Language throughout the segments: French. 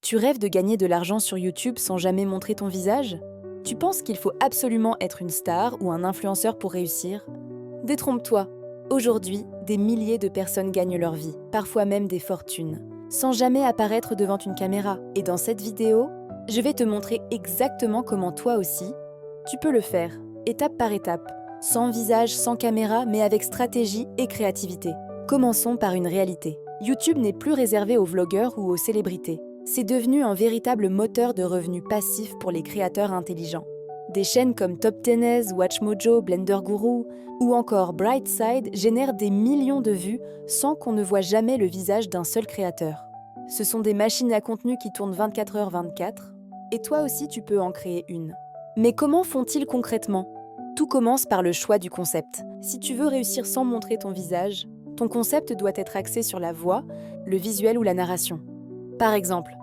Tu rêves de gagner de l'argent sur YouTube sans jamais montrer ton visage? Tu penses qu'il faut absolument être une star ou un influenceur pour réussir? Détrompe-toi. Aujourd'hui, des milliers de personnes gagnent leur vie, parfois même des fortunes, sans jamais apparaître devant une caméra. Et dans cette vidéo, je vais te montrer exactement comment toi aussi, tu peux le faire, étape par étape, sans visage, sans caméra, mais avec stratégie et créativité. Commençons par une réalité. YouTube n'est plus réservé aux vlogueurs ou aux célébrités. C'est devenu un véritable moteur de revenus passifs pour les créateurs intelligents. Des chaînes comme Top 10, WatchMojo, Blender Guru ou encore Brightside génèrent des millions de vues sans qu'on ne voit jamais le visage d'un seul créateur. Ce sont des machines à contenu qui tournent 24h/24 et toi aussi tu peux en créer une. Mais comment font-ils concrètement? Tout commence par le choix du concept. Si tu veux réussir sans montrer ton visage, ton concept doit être axé sur la voix, le visuel ou la narration. Par exemple,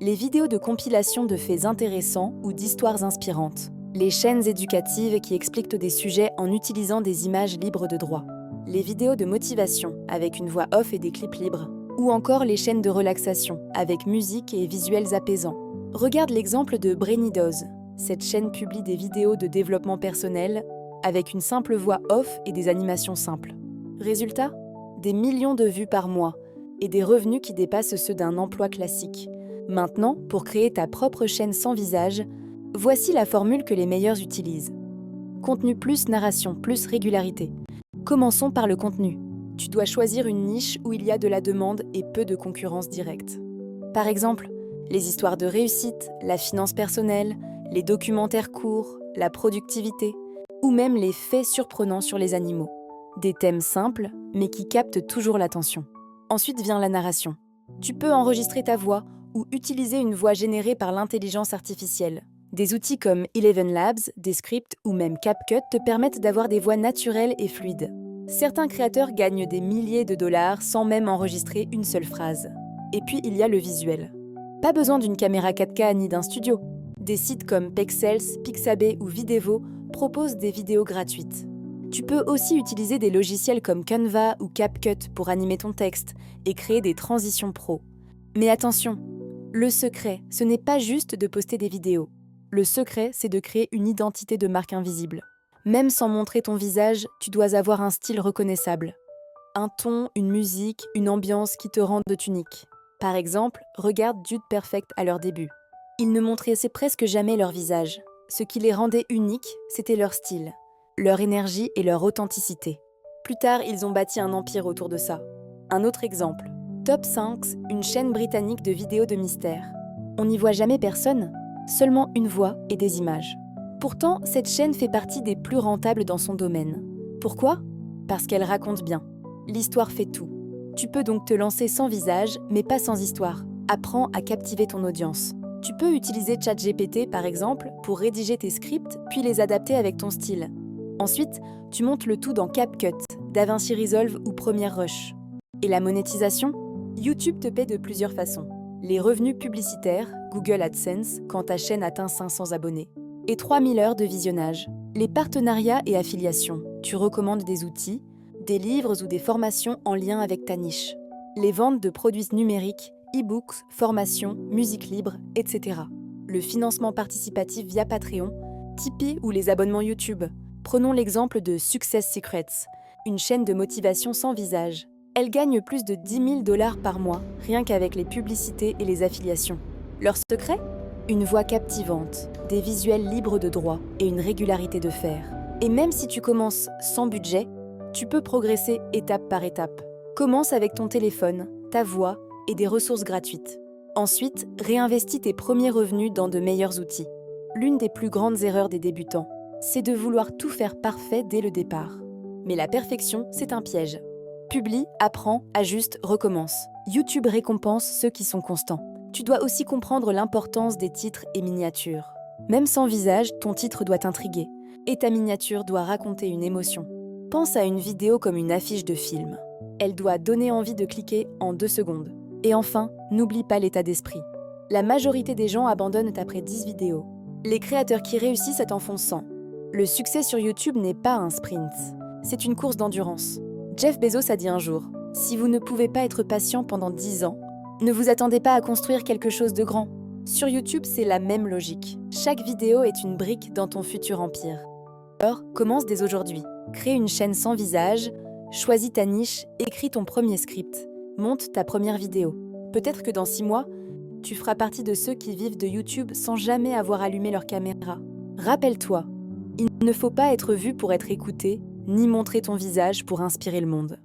les vidéos de compilation de faits intéressants ou d'histoires inspirantes. Les chaînes éducatives qui expliquent des sujets en utilisant des images libres de droit. Les vidéos de motivation avec une voix off et des clips libres. Ou encore les chaînes de relaxation avec musique et visuels apaisants. Regarde l'exemple de Brainidoz. Cette chaîne publie des vidéos de développement personnel avec une simple voix off et des animations simples. Résultat? Des millions de vues par mois et des revenus qui dépassent ceux d'un emploi classique. Maintenant, pour créer ta propre chaîne sans visage, voici la formule que les meilleurs utilisent. Contenu plus narration plus régularité. Commençons par le contenu. Tu dois choisir une niche où il y a de la demande et peu de concurrence directe. Par exemple, les histoires de réussite, la finance personnelle, les documentaires courts, la productivité, ou même les faits surprenants sur les animaux. Des thèmes simples, mais qui captent toujours l'attention. Ensuite vient la narration. Tu peux enregistrer ta voix ou utiliser une voix générée par l'intelligence artificielle. Des outils comme Eleven Labs, Descript ou même CapCut te permettent d'avoir des voix naturelles et fluides. Certains créateurs gagnent des milliers de dollars sans même enregistrer une seule phrase. Et puis il y a le visuel. Pas besoin d'une caméra 4K ni d'un studio. Des sites comme Pexels, Pixabay ou Videvo proposent des vidéos gratuites. Tu peux aussi utiliser des logiciels comme Canva ou CapCut pour animer ton texte et créer des transitions pro. Mais attention, le secret, ce n'est pas juste de poster des vidéos. Le secret, c'est de créer une identité de marque invisible. Même sans montrer ton visage, tu dois avoir un style reconnaissable. Un ton, une musique, une ambiance qui te rendent unique. Par exemple, regarde Dude Perfect à leur début. Ils ne montraient presque jamais leur visage. Ce qui les rendait uniques, c'était leur style, leur énergie et leur authenticité. Plus tard, ils ont bâti un empire autour de ça. Un autre exemple, Top 5, une chaîne britannique de vidéos de mystère. On n'y voit jamais personne, seulement une voix et des images. Pourtant, cette chaîne fait partie des plus rentables dans son domaine. Pourquoi? Parce qu'elle raconte bien. L'histoire fait tout. Tu peux donc te lancer sans visage, mais pas sans histoire. Apprends à captiver ton audience. Tu peux utiliser ChatGPT par exemple pour rédiger tes scripts puis les adapter avec ton style. Ensuite, tu montes le tout dans CapCut, DaVinci Resolve ou Premiere Rush. Et la monétisation? YouTube te paie de plusieurs façons. Les revenus publicitaires, Google AdSense, quand ta chaîne atteint 500 abonnés. Et 3000 heures de visionnage. Les partenariats et affiliations. Tu recommandes des outils, des livres ou des formations en lien avec ta niche. Les ventes de produits numériques, e-books, formations, musique libre, etc. Le financement participatif via Patreon, Tipeee ou les abonnements YouTube. Prenons l'exemple de Success Secrets, une chaîne de motivation sans visage. Elle gagne plus de 10 000 dollars par mois, rien qu'avec les publicités et les affiliations. Leur secret? Une voix captivante, des visuels libres de droit et une régularité de fer. Et même si tu commences sans budget, tu peux progresser étape par étape. Commence avec ton téléphone, ta voix et des ressources gratuites. Ensuite, réinvestis tes premiers revenus dans de meilleurs outils. L'une des plus grandes erreurs des débutants, c'est de vouloir tout faire parfait dès le départ. Mais la perfection, c'est un piège. Publie, apprends, ajuste, recommence. YouTube récompense ceux qui sont constants. Tu dois aussi comprendre l'importance des titres et miniatures. Même sans visage, ton titre doit intriguer. Et ta miniature doit raconter une émotion. Pense à une vidéo comme une affiche de film. Elle doit donner envie de cliquer en 2 secondes. Et enfin, n'oublie pas l'état d'esprit. La majorité des gens abandonnent après 10 vidéos. Les créateurs qui réussissent en font 100. Le succès sur YouTube n'est pas un sprint. C'est une course d'endurance. Jeff Bezos a dit un jour, « Si vous ne pouvez pas être patient pendant 10 ans, Ne vous attendez pas à construire quelque chose de grand. Sur YouTube, c'est la même logique. Chaque vidéo est une brique dans ton futur empire. Alors, commence dès aujourd'hui. Crée une chaîne sans visage, choisis ta niche, écris ton premier script, monte ta première vidéo. Peut-être que dans 6 mois, tu feras partie de ceux qui vivent de YouTube sans jamais avoir allumé leur caméra. Rappelle-toi, il ne faut pas être vu pour être écouté, ni montrer ton visage pour inspirer le monde.